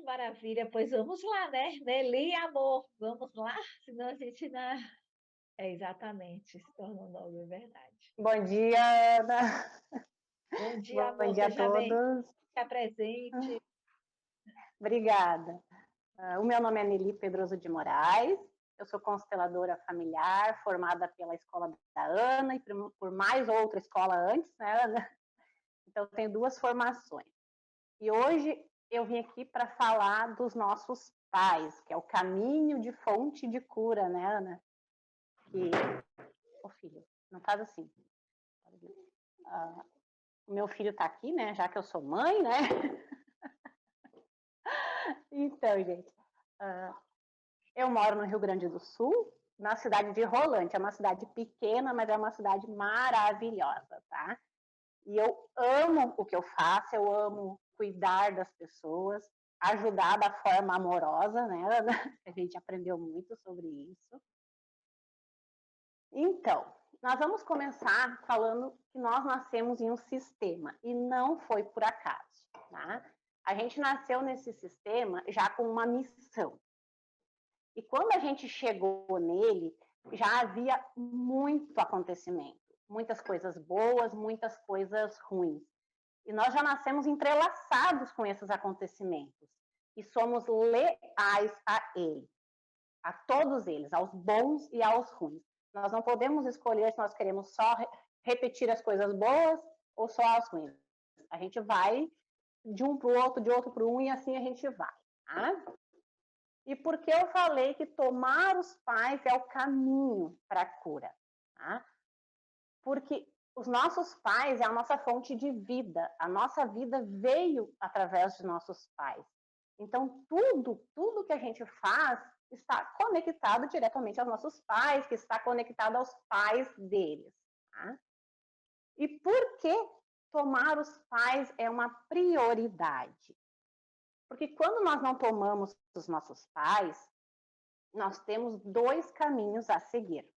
que maravilha. Pois vamos lá, né? Nelly, amor, vamos lá? Senão a gente não. É exatamente, se torna um nome, é verdade. Bom dia, Ana. Bom dia, Bom amor. dia a Seja bem, todos. se apresente. Obrigada. O meu nome é Nelly Pedroso de Moraes. Eu sou consteladora familiar, formada pela Escola da Ana e por mais outra escola antes, né, Ana? Então, eu tenho duas formações. E hoje eu vim aqui para falar dos nossos pais, que é o caminho de fonte de cura, né, Ana? Ô filho, não faz assim. O meu filho está aqui, né? Já que eu sou mãe, né? Então, gente, eu moro no Rio Grande do Sul, na cidade de Rolante. É uma cidade pequena, mas é uma cidade maravilhosa, tá? E eu amo o que eu faço, eu amo cuidar das pessoas, ajudar da forma amorosa, né? A gente aprendeu muito sobre isso. Então, nós vamos começar falando que nós nascemos em um sistema e não foi por acaso, tá? A gente nasceu nesse sistema já com uma missão. E quando a gente chegou nele, já havia muito acontecimento, muitas coisas boas, muitas coisas ruins. E nós já nascemos entrelaçados com esses acontecimentos e somos leais a ele, a todos eles, aos bons e aos ruins. Nós não podemos escolher se nós queremos só repetir as coisas boas ou só as ruins. A gente vai de um para o outro, de outro para um, e assim a gente vai. Tá? E por que eu falei que tomar os pais é o caminho para a cura? Tá? Porque os nossos pais é a nossa fonte de vida. A nossa vida veio através de nossos pais. Então, tudo que a gente faz está conectado diretamente aos nossos pais, que está conectado aos pais deles. Tá? E por que tomar os pais é uma prioridade? Porque quando nós não tomamos os nossos pais, nós temos dois caminhos a seguir.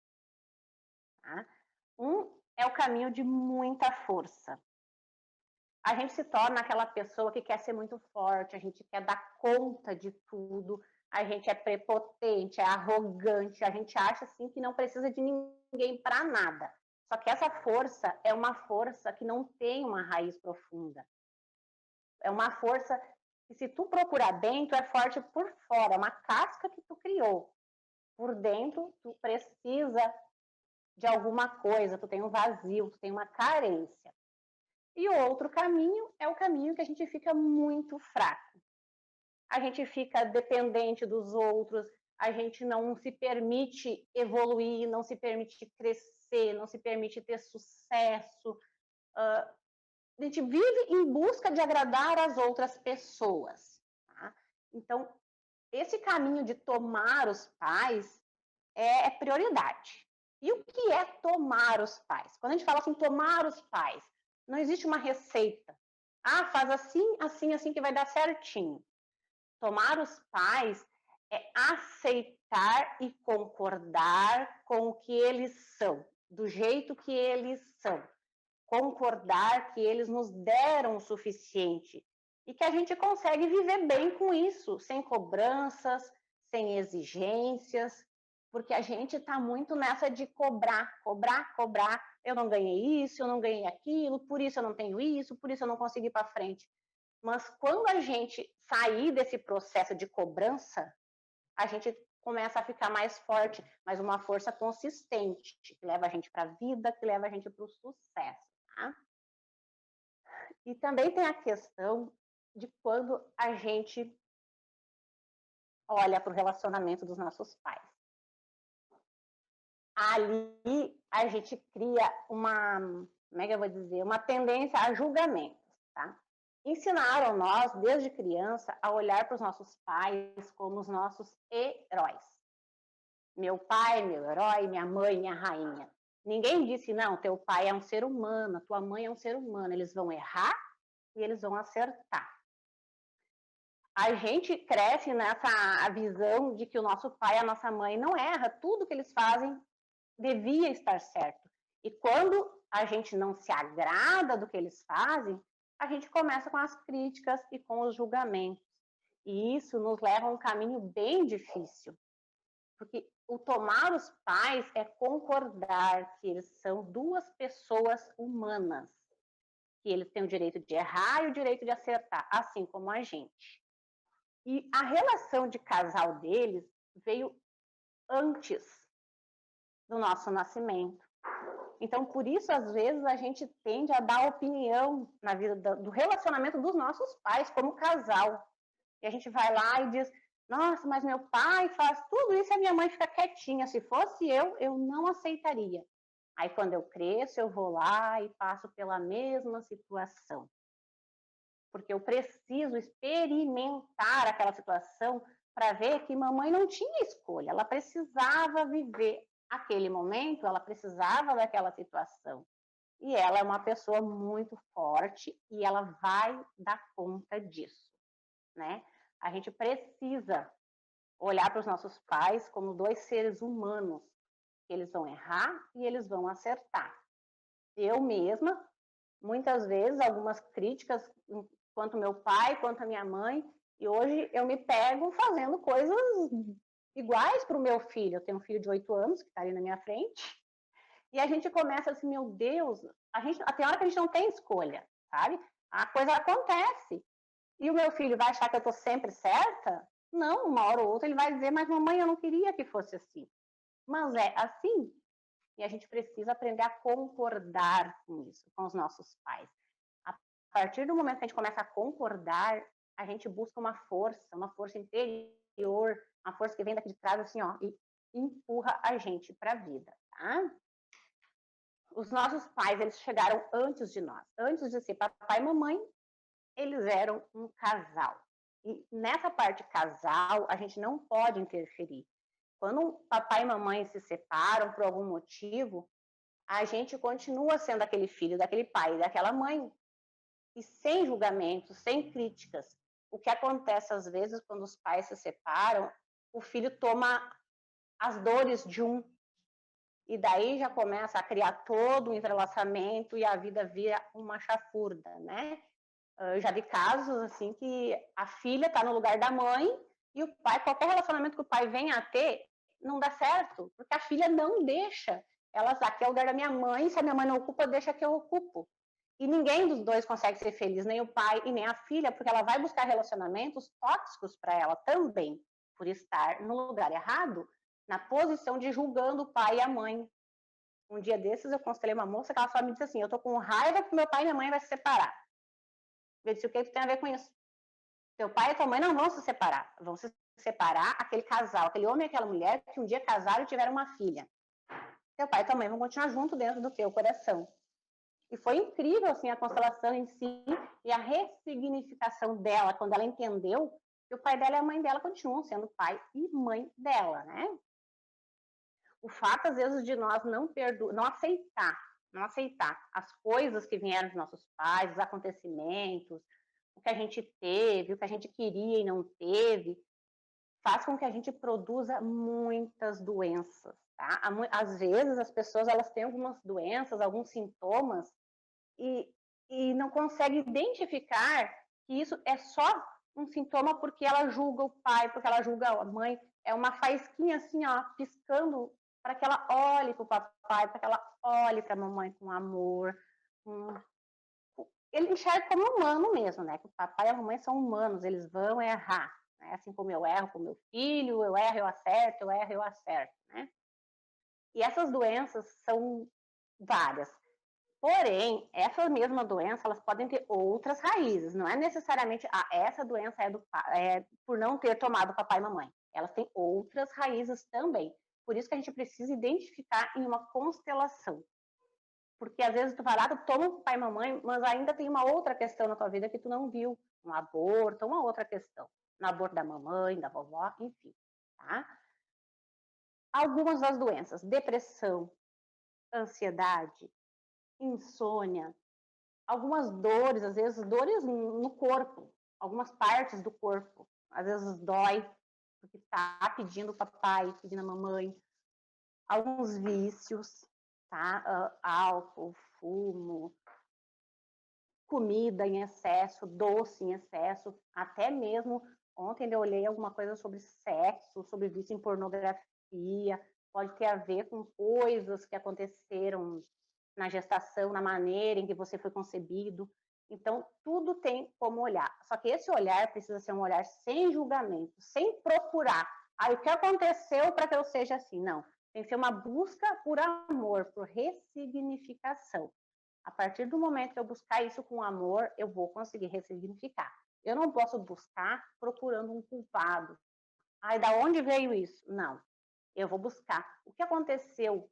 Tá? Um é o caminho de muita força. A gente se torna aquela pessoa que quer ser muito forte, a gente quer dar conta de tudo, a gente é prepotente, é arrogante, a gente acha assim que não precisa de ninguém para nada. Só que essa força é uma força que não tem uma raiz profunda. É uma força que, se tu procurar bem, tu é forte por fora, é uma casca que tu criou. Por dentro, tu precisa de alguma coisa, tu tem um vazio, tu tem uma carência. E o outro caminho é o caminho que a gente fica muito fraco. A gente fica dependente dos outros, a gente não se permite evoluir, não se permite crescer, não se permite ter sucesso. A gente vive em busca de agradar as outras pessoas. Tá? Então, esse caminho de tomar os pais é prioridade. E o que é tomar os pais? Quando a gente fala assim, tomar os pais, não existe uma receita. Ah, faz assim, assim, assim que vai dar certinho. Tomar os pais é aceitar e concordar com o que eles são, do jeito que eles são. Concordar que eles nos deram o suficiente e que a gente consegue viver bem com isso, sem cobranças, sem exigências, porque a gente está muito nessa de cobrar, cobrar, cobrar. Eu não ganhei isso, eu não ganhei aquilo, por isso eu não tenho isso, por isso eu não consegui ir para frente. Mas quando a gente sair desse processo de cobrança, a gente começa a ficar mais forte, mas uma força consistente, que leva a gente para a vida, que leva a gente para o sucesso. Tá? E também tem a questão de quando a gente olha para o relacionamento dos nossos pais. Ali a gente cria uma, como é que eu vou dizer, uma tendência a julgamento, tá? Ensinaram nós, desde criança, a olhar para os nossos pais como os nossos heróis. Meu pai, meu herói, minha mãe, minha rainha. Ninguém disse, não, teu pai é um ser humano, tua mãe é um ser humano, eles vão errar e eles vão acertar. A gente cresce nessa visão de que o nosso pai e a nossa mãe não erra, tudo que eles fazem devia estar certo. E quando a gente não se agrada do que eles fazem, a gente começa com as críticas e com os julgamentos. E isso nos leva a um caminho bem difícil, porque o tomar os pais é concordar que eles são duas pessoas humanas, que eles têm o direito de errar e o direito de acertar, assim como a gente. E a relação de casal deles veio antes do nosso nascimento. Então, por isso, às vezes, a gente tende a dar opinião na vida do relacionamento dos nossos pais como casal. E a gente vai lá e diz, nossa, mas meu pai faz tudo isso e a minha mãe fica quietinha. Se fosse eu não aceitaria. Aí, quando eu cresço, eu vou lá e passo pela mesma situação. Porque eu preciso experimentar aquela situação para ver que mamãe não tinha escolha. Ela precisava viver aquele momento, ela precisava daquela situação. E ela é uma pessoa muito forte e ela vai dar conta disso, né? A gente precisa olhar para os nossos pais como dois seres humanos. Eles vão errar e eles vão acertar. Eu mesma, muitas vezes, algumas críticas, quanto meu pai, quanto a minha mãe, e hoje eu me pego fazendo coisas iguais para o meu filho. Eu tenho um filho de 8 anos, que está ali na minha frente, e a gente começa assim, meu Deus, tem hora que a gente não tem escolha, sabe? A coisa acontece. E o meu filho vai achar que eu estou sempre certa? Não, uma hora ou outra ele vai dizer, mas mamãe, eu não queria que fosse assim. Mas é assim. E a gente precisa aprender a concordar com isso, com os nossos pais. A partir do momento que a gente começa a concordar, a gente busca uma força interior, uma força que vem daqui de trás, assim, ó, e empurra a gente para a vida, tá? Os nossos pais, eles chegaram antes de nós. Antes de ser papai e mamãe, eles eram um casal. E nessa parte casal, a gente não pode interferir. Quando papai e mamãe se separam por algum motivo, a gente continua sendo aquele filho, daquele pai, daquela mãe. E sem julgamentos, sem críticas. O que acontece às vezes quando os pais se separam, o filho toma as dores de um. E daí já começa a criar todo um entrelaçamento e a vida vira uma chafurda, né? Eu já vi casos assim que a filha está no lugar da mãe e o pai, qualquer relacionamento que o pai venha a ter, não dá certo, porque a filha não deixa. Ela aqui é o lugar da minha mãe, se a minha mãe não ocupa, deixa que eu ocupo. E ninguém dos dois consegue ser feliz, nem o pai e nem a filha, porque ela vai buscar relacionamentos tóxicos para ela também, por estar no lugar errado, na posição de julgando o pai e a mãe. Um dia desses eu consultei uma moça que ela só me disse assim, eu tô com raiva que meu pai e minha mãe vai se separar. Eu disse, o que tem a ver com isso? Teu pai e tua mãe não vão se separar. Vão se separar aquele casal, aquele homem e aquela mulher que um dia casaram e tiveram uma filha. Teu pai e tua mãe vão continuar junto dentro do teu coração. E foi incrível, assim, a constelação em si e a ressignificação dela, quando ela entendeu que o pai dela e a mãe dela continuam sendo pai e mãe dela, né? O fato, às vezes, de nós não aceitar as coisas que vieram dos nossos pais, os acontecimentos, o que a gente teve, o que a gente queria e não teve, faz com que a gente produza muitas doenças, tá? Às vezes as pessoas elas têm algumas doenças, alguns sintomas e não conseguem identificar que isso é só um sintoma porque ela julga o pai, porque ela julga a mãe, é uma faísquinha assim, ó, piscando para que ela olhe para o papai, para que ela olhe para a mamãe com amor, ele enxerga como humano mesmo, né? Que o papai e a mamãe são humanos, eles vão errar, né? Assim como eu erro com meu filho, eu erro, eu acerto, eu erro, eu acerto, né? E essas doenças são várias. Porém, essa mesma doença, elas podem ter outras raízes. Não é necessariamente, essa doença é por não ter tomado papai e mamãe. Elas têm outras raízes também. Por isso que a gente precisa identificar em uma constelação. Porque às vezes tu vai lá, tu toma o pai e mamãe, mas ainda tem uma outra questão na tua vida que tu não viu. Um aborto, uma outra questão. Um aborto da mamãe, da vovó, enfim. Tá? Algumas das doenças, depressão, ansiedade, insônia, algumas dores, às vezes dores no corpo, algumas partes do corpo. Às vezes dói, porque tá pedindo papai, pedindo a mamãe. Alguns vícios, tá? Álcool, fumo, comida em excesso, doce em excesso, até mesmo Ontem eu olhei alguma coisa sobre sexo, sobre vício em pornografia, pode ter a ver com coisas que aconteceram na gestação, na maneira em que você foi concebido. Então, tudo tem como olhar. Só que esse olhar precisa ser um olhar sem julgamento, sem procurar. O que aconteceu para que eu seja assim? Não. Tem que ser uma busca por amor, por ressignificação. A partir do momento que eu buscar isso com amor, eu vou conseguir ressignificar. Eu não posso buscar procurando um culpado. Da onde veio isso? Não. Eu vou buscar o que aconteceu,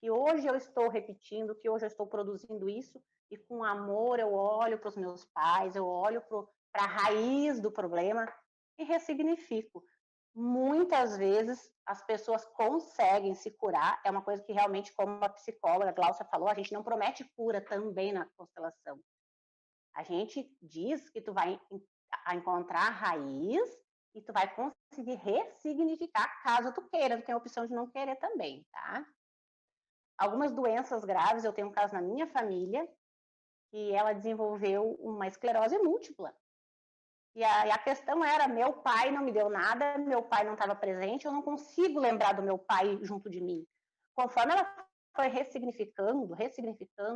que hoje eu estou repetindo, que hoje eu estou produzindo isso, e com amor eu olho para os meus pais, eu olho para a raiz do problema e ressignifico. Muitas vezes as pessoas conseguem se curar, é uma coisa que realmente, como a psicóloga Glaucia falou, a gente não promete cura também na constelação. A gente diz que tu vai encontrar a raiz e tu vai conseguir ressignificar caso tu queira, tu tem a opção de não querer também, tá? Algumas doenças graves, eu tenho um caso na minha família, que ela desenvolveu uma esclerose múltipla. E a questão era, meu pai não me deu nada, meu pai não estava presente, eu não consigo lembrar do meu pai junto de mim. Conforme ela foi ressignificando,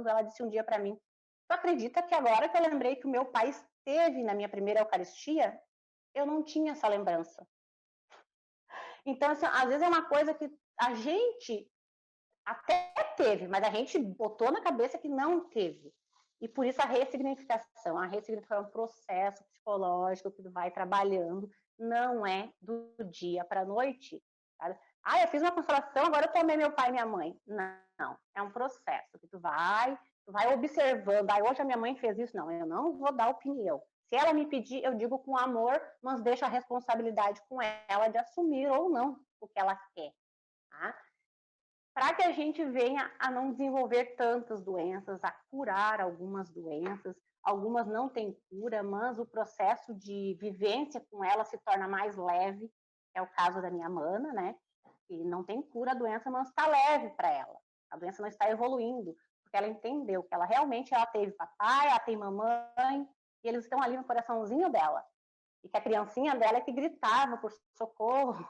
ela disse um dia para mim, tu acredita que agora que eu lembrei que o meu pai esteve na minha primeira Eucaristia, eu não tinha essa lembrança. Então, assim, às vezes é uma coisa que a gente até teve, mas a gente botou na cabeça que não teve. E por isso a ressignificação. A ressignificação é um processo psicológico que tu vai trabalhando, não é do dia para a noite. Sabe? Eu fiz uma constelação, agora eu tomei meu pai e minha mãe. Não, é um processo que tu vai observando. Hoje a minha mãe fez isso. Não, eu não vou dar opinião. Se ela me pedir, eu digo com amor, mas deixo a responsabilidade com ela de assumir ou não o que ela quer. Tá? Para que a gente venha a não desenvolver tantas doenças, a curar algumas doenças. Algumas não têm cura, mas o processo de vivência com ela se torna mais leve. É o caso da minha mana, né? Que não tem cura a doença, mas está leve para ela. A doença não está evoluindo, porque ela entendeu que ela teve papai, ela tem mamãe, e eles estão ali no coraçãozinho dela. E que a criancinha dela é que gritava por socorro.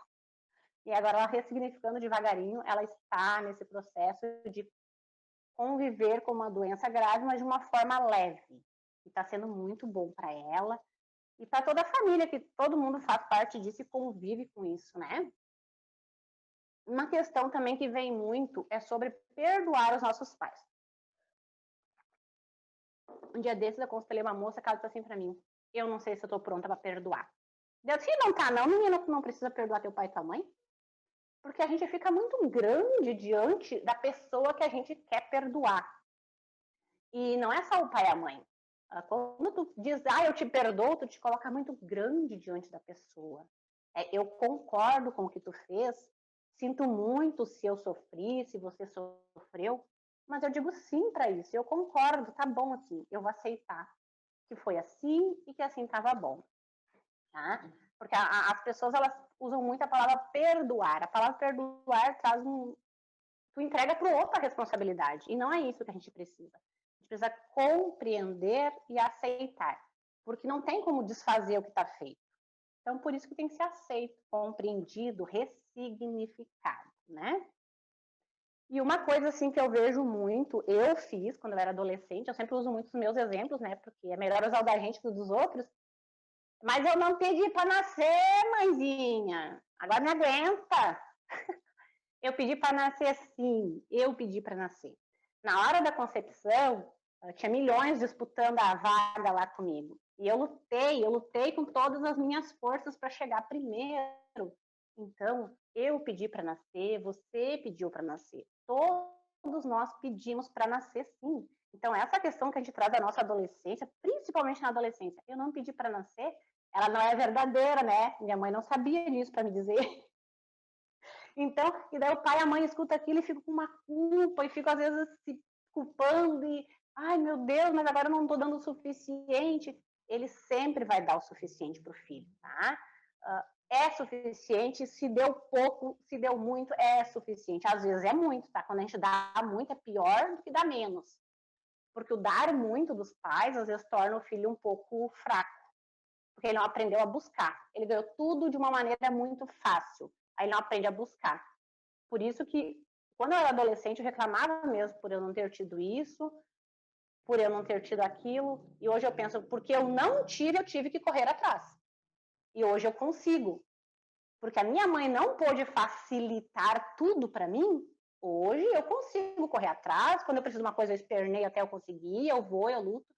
E agora ela ressignificando devagarinho, ela está nesse processo de conviver com uma doença grave, mas de uma forma leve. E está sendo muito bom para ela e para toda a família, que todo mundo faz parte disso e convive com isso, né? Uma questão também que vem muito é sobre perdoar os nossos pais. Um dia desses eu consultei uma moça que ela disse assim para mim, eu não sei se eu estou pronta para perdoar. Eu disse, não tá não, menina, não precisa perdoar teu pai e tua mãe. Porque a gente fica muito grande diante da pessoa que a gente quer perdoar. E não é só o pai e a mãe. Quando tu diz, eu te perdoo, tu te coloca muito grande diante da pessoa. Eu concordo com o que tu fez, sinto muito se eu sofri, se você sofreu, mas eu digo sim para isso, eu concordo, tá bom assim, eu vou aceitar que foi assim e que assim estava bom. Tá? Porque as pessoas, elas usam muito a palavra perdoar. A palavra perdoar traz tu entrega para o outro a responsabilidade. E não é isso que a gente precisa. A gente precisa compreender e aceitar. Porque não tem como desfazer o que está feito. Então, por isso que tem que ser aceito, compreendido, ressignificado, né? E uma coisa, assim, que eu vejo muito, eu fiz quando eu era adolescente, eu sempre uso muito os meus exemplos, né? Porque é melhor usar o da gente que o dos outros. Mas eu não pedi para nascer, mãezinha. Agora não aguenta. Eu pedi para nascer sim. Eu pedi para nascer. Na hora da concepção, tinha milhões disputando a vaga lá comigo. E eu lutei com todas as minhas forças para chegar primeiro. Então, eu pedi para nascer, você pediu para nascer. Todos nós pedimos para nascer sim. Então, essa questão que a gente traz da nossa adolescência, principalmente na adolescência, eu não pedi para nascer, ela não é verdadeira, né? Minha mãe não sabia disso para me dizer. Então, e daí o pai e a mãe escutam aquilo e ficam com uma culpa, e ficam às vezes se culpando, e, ai meu Deus, mas agora eu não estou dando o suficiente. Ele sempre vai dar o suficiente para o filho, tá? É suficiente, se deu pouco, se deu muito, é suficiente. Às vezes é muito, tá? Quando a gente dá muito é pior do que dá menos. Porque o dar muito dos pais, às vezes, torna o filho um pouco fraco. porque ele não aprendeu a buscar. Ele ganhou tudo de uma maneira muito fácil. Aí ele não aprende a buscar. Por isso que, quando eu era adolescente, eu reclamava mesmo por eu não ter tido isso, por eu não ter tido aquilo. E hoje eu penso, porque eu não tive, eu tive que correr atrás. E hoje eu consigo. Porque a minha mãe não pôde facilitar tudo para mim, hoje eu consigo correr atrás. Quando eu preciso de uma coisa, eu esperneio até eu conseguir, eu vou, eu luto.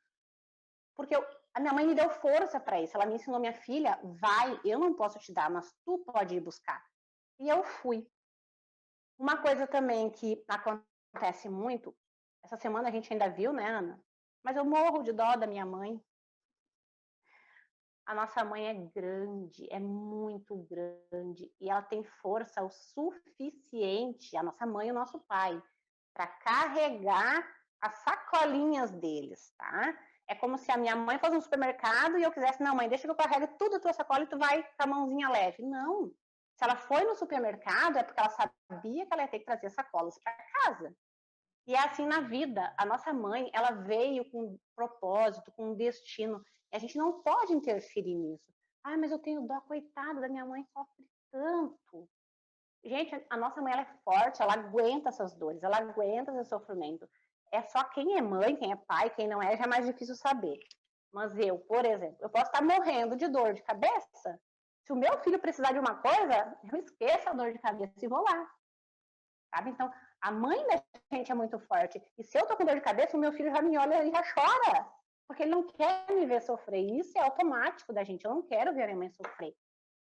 Porque a minha mãe me deu força para isso. Ela me ensinou, minha filha, vai, eu não posso te dar, mas tu pode ir buscar. E eu fui. Uma coisa também que acontece muito, essa semana a gente ainda viu, né, Ana? Mas eu morro de dó da minha mãe. A nossa mãe é grande, é muito grande, e ela tem força o suficiente, a nossa mãe e o nosso pai, para carregar as sacolinhas deles, tá? É como se a minha mãe fosse no supermercado e eu quisesse, não, mãe, deixa que eu carregue tudo a tua sacola e tu vai com a mãozinha leve. Não. Se ela foi no supermercado, é porque ela sabia que ela ia ter que trazer sacolas para casa. E é assim na vida. A nossa mãe, ela veio com um propósito, com um destino. E a gente não pode interferir nisso. Ah, mas eu tenho dó, coitada da minha mãe, sofre tanto. Gente, a nossa mãe, ela é forte, ela aguenta essas dores, ela aguenta esse sofrimento. É só quem é mãe, quem é pai, quem não é, já é mais difícil saber. Mas eu, por exemplo, eu posso estar morrendo de dor de cabeça. Se o meu filho precisar de uma coisa, eu esqueço a dor de cabeça e vou lá. Sabe? Então, a mãe da gente é muito forte. E se eu tô com dor de cabeça, o meu filho já me olha e já chora. Porque ele não quer me ver sofrer. E isso é automático da gente. Eu não quero ver a minha mãe sofrer.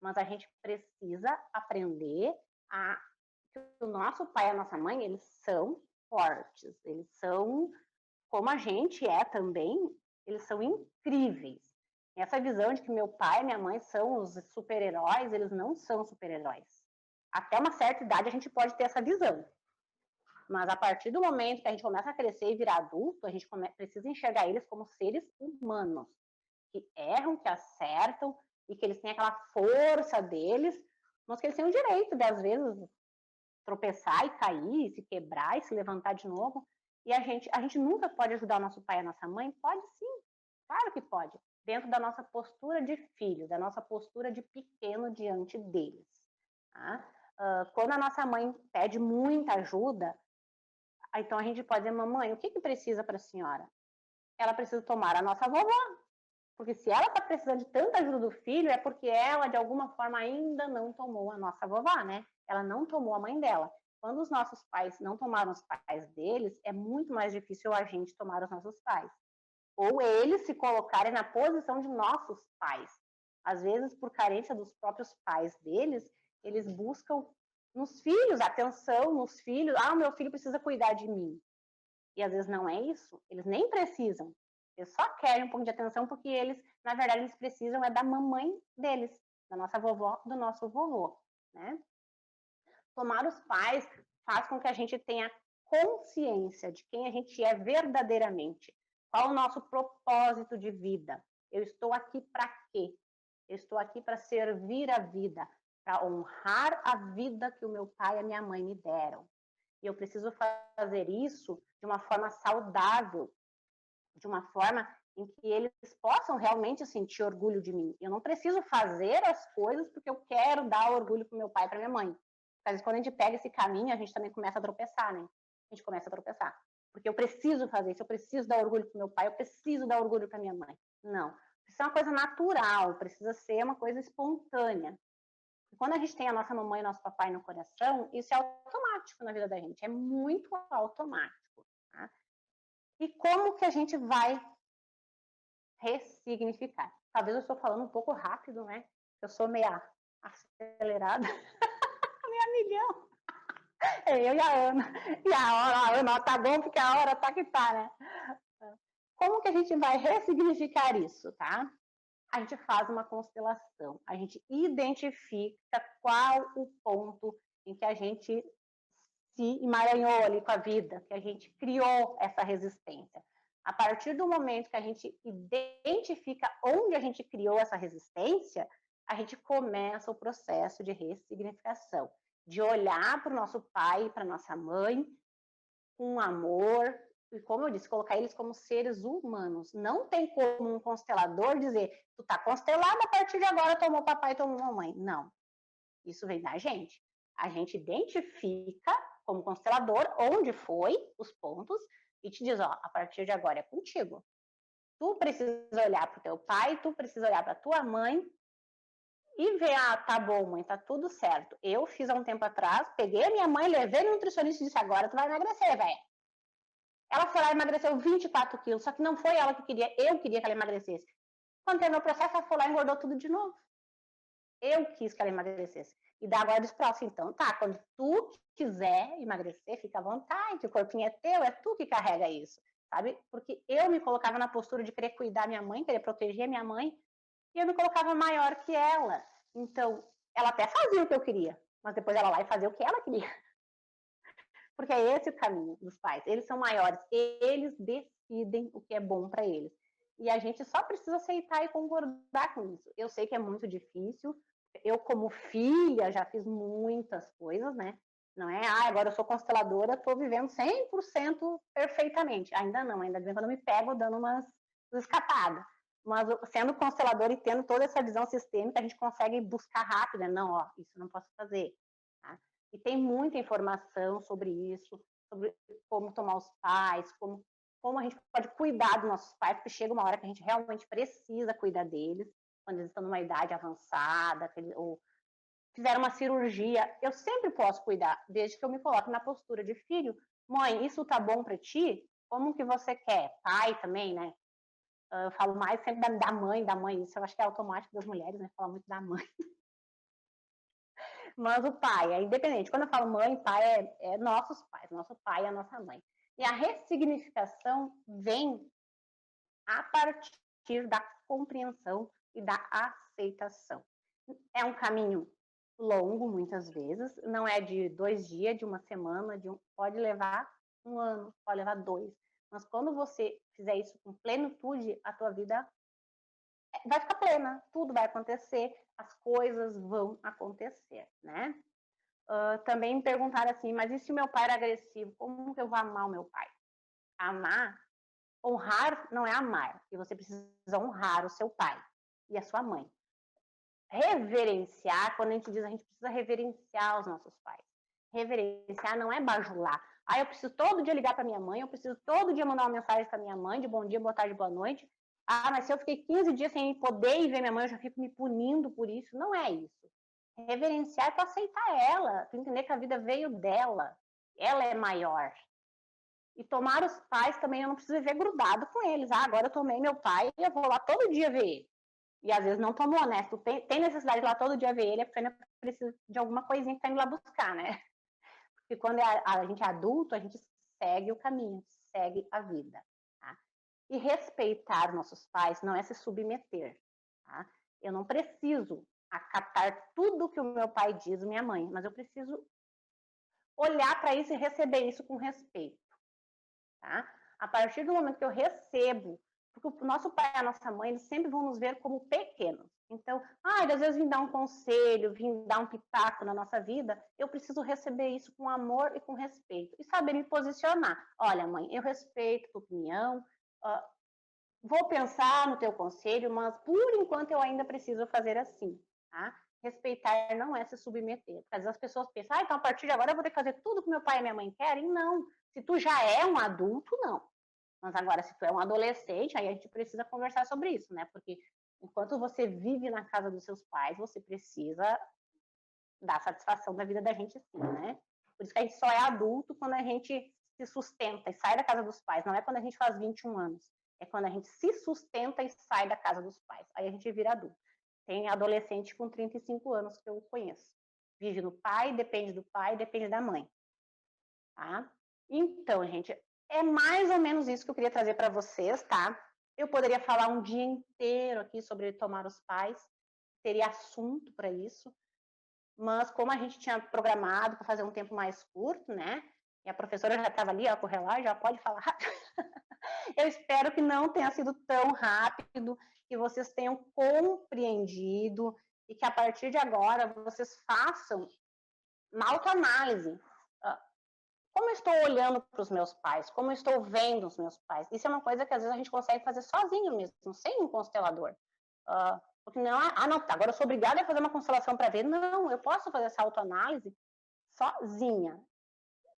Mas a gente precisa aprender a que o nosso pai e a nossa mãe, eles são fortes. Eles são, como a gente é também, eles são incríveis. Essa visão de que meu pai e minha mãe são os super-heróis, eles não são super-heróis. Até uma certa idade a gente pode ter essa visão. Mas a partir do momento que a gente começa a crescer e virar adulto, a gente precisa enxergar eles como seres humanos, que erram, que acertam, e que eles têm aquela força deles, mas que eles têm o direito de, às vezes, tropeçar e cair, se quebrar e se levantar de novo. E a gente nunca pode ajudar o nosso pai e a nossa mãe? Pode sim, claro que pode. Dentro da nossa postura de filho, da nossa postura de pequeno diante deles. Tá? Quando a nossa mãe pede muita ajuda, então a gente pode dizer, mamãe, o que precisa para a senhora? Ela precisa tomar a nossa vovó. Porque se ela está precisando de tanta ajuda do filho, é porque ela, de alguma forma, ainda não tomou a nossa vovó, né? Ela não tomou a mãe dela. Quando os nossos pais não tomaram os pais deles, é muito mais difícil a gente tomar os nossos pais. Ou eles se colocarem na posição de nossos pais. Às vezes, por carência dos próprios pais deles, eles buscam nos filhos, atenção nos filhos. Ah, o meu filho precisa cuidar de mim. E às vezes não é isso. Eles nem precisam. Eles só querem um pouco de atenção porque eles, na verdade, eles precisam é da mamãe deles, da nossa vovó, do nosso vovô, né? Tomar os pais faz com que a gente tenha consciência de quem a gente é verdadeiramente. Qual o nosso propósito de vida? Eu estou aqui para quê? Eu estou aqui para servir a vida, para honrar a vida que o meu pai e a minha mãe me deram. E eu preciso fazer isso de uma forma saudável, de uma forma em que eles possam realmente sentir orgulho de mim. Eu não preciso fazer as coisas porque eu quero dar orgulho para o meu pai e para minha mãe. Mas quando a gente pega esse caminho, a gente também começa a tropeçar, né? A gente começa a tropeçar. Porque eu preciso fazer isso, eu preciso dar orgulho para o meu pai, eu preciso dar orgulho para minha mãe. Não. Isso é uma coisa natural, precisa ser uma coisa espontânea. E quando a gente tem a nossa mamãe e nosso papai no coração, isso é automático na vida da gente, é muito automático. Tá? E como que a gente vai ressignificar? Talvez eu estou falando um pouco rápido, né? Eu sou meia acelerada, meia milhão. Eu e a Ana. E a Ana, tá bom porque a hora tá que tá, né? Como que a gente vai ressignificar isso, tá? A gente faz uma constelação, a gente identifica qual o ponto em que a gente se emaranhou ali com a vida, que a gente criou essa resistência. A partir do momento que a gente identifica onde a gente criou essa resistência, a gente começa o processo de ressignificação, de olhar para o nosso pai, para nossa mãe, com amor, e como eu disse, colocar eles como seres humanos. Não tem como um constelador dizer, tu tá constelado, a partir de agora tomou papai e tomou mamãe. Não. Isso vem da gente. A gente identifica como constelador onde foi os pontos e te diz, ó, a partir de agora é contigo. Tu precisa olhar para o teu pai, tu precisa olhar para tua mãe e ver, ah, tá bom, mãe, tá tudo certo. Eu fiz há um tempo atrás, peguei a minha mãe, levei no nutricionista e disse, agora tu vai emagrecer, velho. Ela foi lá e emagreceu 24 quilos, só que não foi ela que queria, eu queria que ela emagrecesse. Quando terminou o processo, ela foi lá e engordou tudo de novo. Eu quis que ela emagrecesse. E da agora disse pra ela assim, então tá, quando tu quiser emagrecer, fica à vontade, o corpinho é teu, é tu que carrega isso, sabe? Porque eu me colocava na postura de querer cuidar minha mãe, querer proteger minha mãe, e eu me colocava maior que ela. Então, ela até fazia o que eu queria, mas depois ela lá e fazia o que ela queria. Porque é esse o caminho dos pais. Eles são maiores, eles decidem o que é bom para eles. E a gente só precisa aceitar e concordar com isso. Eu sei que é muito difícil. Eu, como filha, já fiz muitas coisas, né? Não é, ah, agora eu sou consteladora, estou vivendo 100% perfeitamente. Ainda não, ainda bem quando eu me pego dando umas escapadas. Mas sendo consteladora e tendo toda essa visão sistêmica, a gente consegue buscar rápido, né? Não, ó, isso não posso fazer. Tá? E tem muita informação sobre isso, sobre como tomar os pais, como a gente pode cuidar dos nossos pais, porque chega uma hora que a gente realmente precisa cuidar deles, quando eles estão numa idade avançada, ou fizeram uma cirurgia. Eu sempre posso cuidar, desde que eu me coloque na postura de filho. Mãe, isso tá bom para ti? Como que você quer? Pai também, né? Eu falo mais sempre da mãe, isso eu acho que é automático das mulheres, né? Falar muito da mãe. Mas o pai é independente. Quando eu falo mãe, pai, é nossos pais, nosso pai e a nossa mãe. E a ressignificação vem a partir da compreensão e da aceitação. É um caminho longo, muitas vezes, não é de 2 dias, de uma semana, pode levar 1 ano, pode levar 2. Mas quando você fizer isso com plenitude, a tua vida vai ficar plena, tudo vai acontecer, as coisas vão acontecer, né? Também me perguntaram assim, mas e se o meu pai era agressivo, como que eu vou amar o meu pai? Amar, honrar não é amar, e você precisa honrar o seu pai e a sua mãe. Reverenciar, quando a gente diz, a gente precisa reverenciar os nossos pais. Reverenciar não é bajular. Ah, eu preciso todo dia ligar para minha mãe, eu preciso todo dia mandar uma mensagem para minha mãe, de bom dia, boa tarde, boa noite. Ah, mas se eu fiquei 15 dias sem poder ir ver minha mãe, eu já fico me punindo por isso. Não é isso. Reverenciar é tu aceitar ela, tu entender que a vida veio dela, ela é maior. E tomar os pais também, eu não preciso viver grudado com eles. Ah, agora eu tomei meu pai e eu vou lá todo dia ver ele. E às vezes não tomou, né? Tu tem necessidade de ir lá todo dia ver ele, é porque ainda precisa de alguma coisinha que tá indo lá buscar, né? Porque quando a gente é adulto, a gente segue o caminho, segue a vida. Tá? E respeitar nossos pais não é se submeter. Tá? Eu não preciso acatar tudo que o meu pai diz, minha mãe, mas eu preciso olhar para isso e receber isso com respeito. Tá? A partir do momento que eu recebo, porque o nosso pai e a nossa mãe, eles sempre vão nos ver como pequenos. Então, às vezes vim dar um conselho, vim dar um pitaco na nossa vida, eu preciso receber isso com amor e com respeito. E saber me posicionar. Olha, mãe, eu respeito a tua opinião, vou pensar no teu conselho, mas por enquanto eu ainda preciso fazer assim, tá? Respeitar não é se submeter. Porque às vezes as pessoas pensam, então a partir de agora eu vou ter que fazer tudo que meu pai e minha mãe querem. Não. Se tu já é um adulto, não. Mas agora, se tu é um adolescente, aí a gente precisa conversar sobre isso, né? Porque enquanto você vive na casa dos seus pais, você precisa dar satisfação da vida da gente sim, né? Por isso que a gente só é adulto quando a gente se sustenta e sai da casa dos pais. Não é quando a gente faz 21 anos. É quando a gente se sustenta e sai da casa dos pais. Aí a gente vira adulto. Tem adolescente com 35 anos que eu conheço. Vive no pai, depende da mãe. Tá? Então, gente, é mais ou menos isso que eu queria trazer para vocês, tá? Eu poderia falar um dia inteiro aqui sobre tomar os pais, teria assunto para isso, mas como a gente tinha programado para fazer um tempo mais curto, né? E a professora já estava ali, ó, com o relógio, já pode falar. Eu espero que não tenha sido tão rápido, que vocês tenham compreendido e que a partir de agora vocês façam uma autoanálise. Como eu estou olhando para os meus pais? Como eu estou vendo os meus pais? Isso é uma coisa que às vezes a gente consegue fazer sozinho mesmo, sem um constelador. Porque não, não, agora eu sou obrigada a fazer uma constelação para ver. Não, eu posso fazer essa autoanálise sozinha.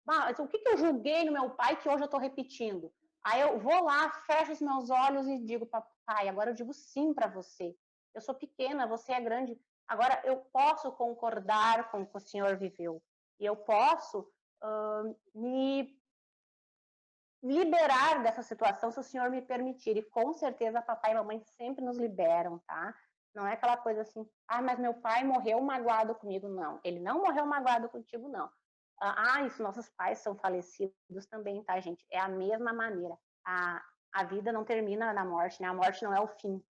Mas o que eu julguei no meu pai que hoje eu estou repetindo? Aí eu vou lá, fecho os meus olhos e digo, papai, agora eu digo sim para você. Eu sou pequena, você é grande. Agora eu posso concordar com o que o senhor viveu. E eu posso me liberar dessa situação se o senhor me permitir. E com certeza papai e mamãe sempre nos liberam, tá? Não é aquela coisa assim, mas meu pai morreu magoado comigo. Não, ele não morreu magoado contigo, não. Isso, nossos pais são falecidos também, tá, gente? É a mesma maneira. A vida não termina na morte, né? A morte não é o fim.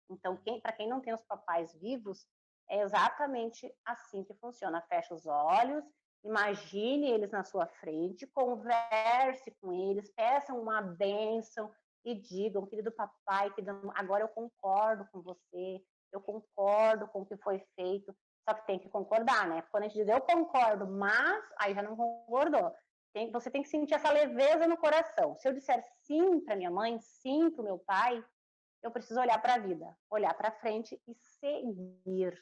Então, para quem não tem os papais vivos, é exatamente assim que funciona. Fecha os olhos, imagine eles na sua frente, converse com eles, peçam uma bênção e digam, querido papai, agora eu concordo com você, eu concordo com o que foi feito, só que tem que concordar, né? Quando a gente diz eu concordo, mas aí já não concordou. Você tem que sentir essa leveza no coração. Se eu disser sim para minha mãe, sim para o meu pai, eu preciso olhar para a vida, olhar para frente e seguir.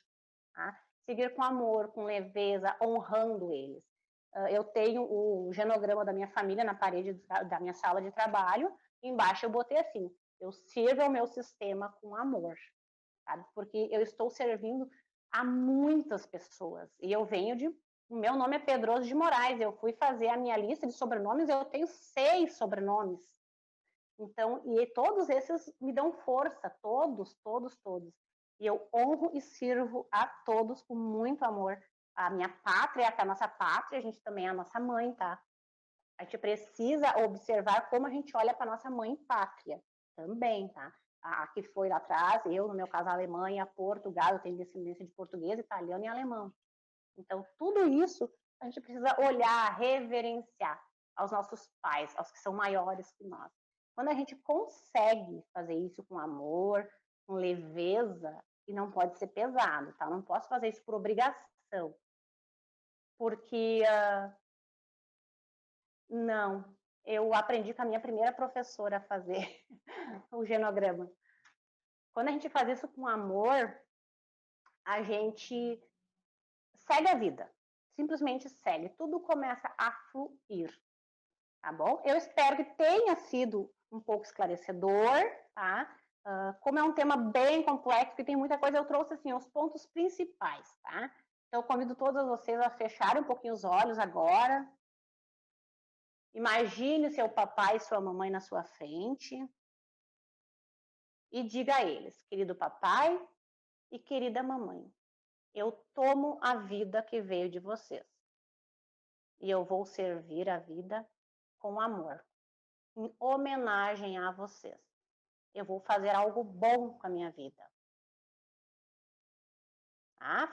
Tá? Seguir com amor, com leveza, honrando eles. Eu tenho o genograma da minha família na parede da minha sala de trabalho, embaixo eu botei assim, eu sirvo ao meu sistema com amor, sabe? Porque eu estou servindo a muitas pessoas, e eu venho o meu nome é Pedroso de Moraes, eu fui fazer a minha lista de sobrenomes, eu tenho 6 sobrenomes, então, e todos esses me dão força, todos. E eu honro e sirvo a todos com muito amor. A minha pátria é a nossa pátria, a gente também é a nossa mãe, tá? A gente precisa observar como a gente olha para nossa mãe pátria também, tá? A que foi lá atrás, eu, no meu caso, a Alemanha, Portugal, eu tenho descendência de português, italiano e alemão. Então, tudo isso a gente precisa olhar, reverenciar aos nossos pais, aos que são maiores que nós. Quando a gente consegue fazer isso com amor, com leveza, e não pode ser pesado, tá? Não posso fazer isso por obrigação. Porque, não, eu aprendi com a minha primeira professora a fazer o genograma. Quando a gente faz isso com amor, a gente segue a vida. Simplesmente segue. Tudo começa a fluir. Tá bom? Eu espero que tenha sido um pouco esclarecedor, tá? Como é um tema bem complexo, que tem muita coisa, eu trouxe assim os pontos principais, tá? Então, eu convido todos vocês a fecharem um pouquinho os olhos agora. Imagine seu papai e sua mamãe na sua frente. E diga a eles, querido papai e querida mamãe, eu tomo a vida que veio de vocês. E eu vou servir a vida com amor, em homenagem a vocês. Eu vou fazer algo bom com a minha vida.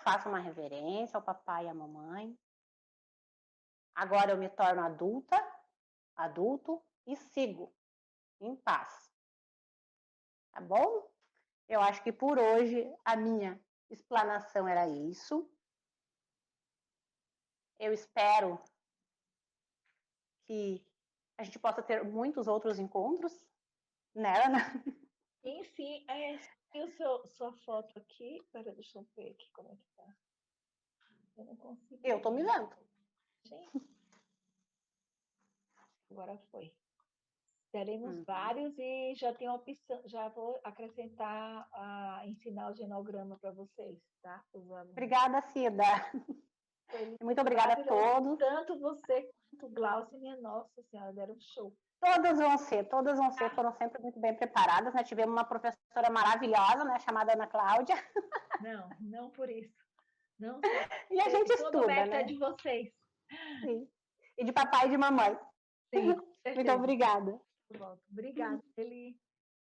Faça uma reverência ao papai e à mamãe. Agora eu me torno adulto e sigo em paz. Tá bom? Eu acho que por hoje a minha explanação era isso. Eu espero que a gente possa ter muitos outros encontros, né, Ana? Sim. E sua foto aqui? Espera, deixa eu ver aqui como é que tá. Eu não consigo. Eu tô me vendo. Gente. Agora foi. Teremos vários e já tem uma opção, já vou acrescentar, ensinar o genograma para vocês, tá? Obrigada, Cida. Muito obrigada a todos. Tanto você quanto o Glaucio, minha nossa senhora, deram um show. Todas vão ser, foram sempre muito bem preparadas, né? Tivemos uma professora maravilhosa, né? Chamada Ana Cláudia. Não por isso. Não. E a gente estuda, meta né? de vocês. Sim. E de papai e de mamãe. Sim, muito obrigada. Obrigada, Eli.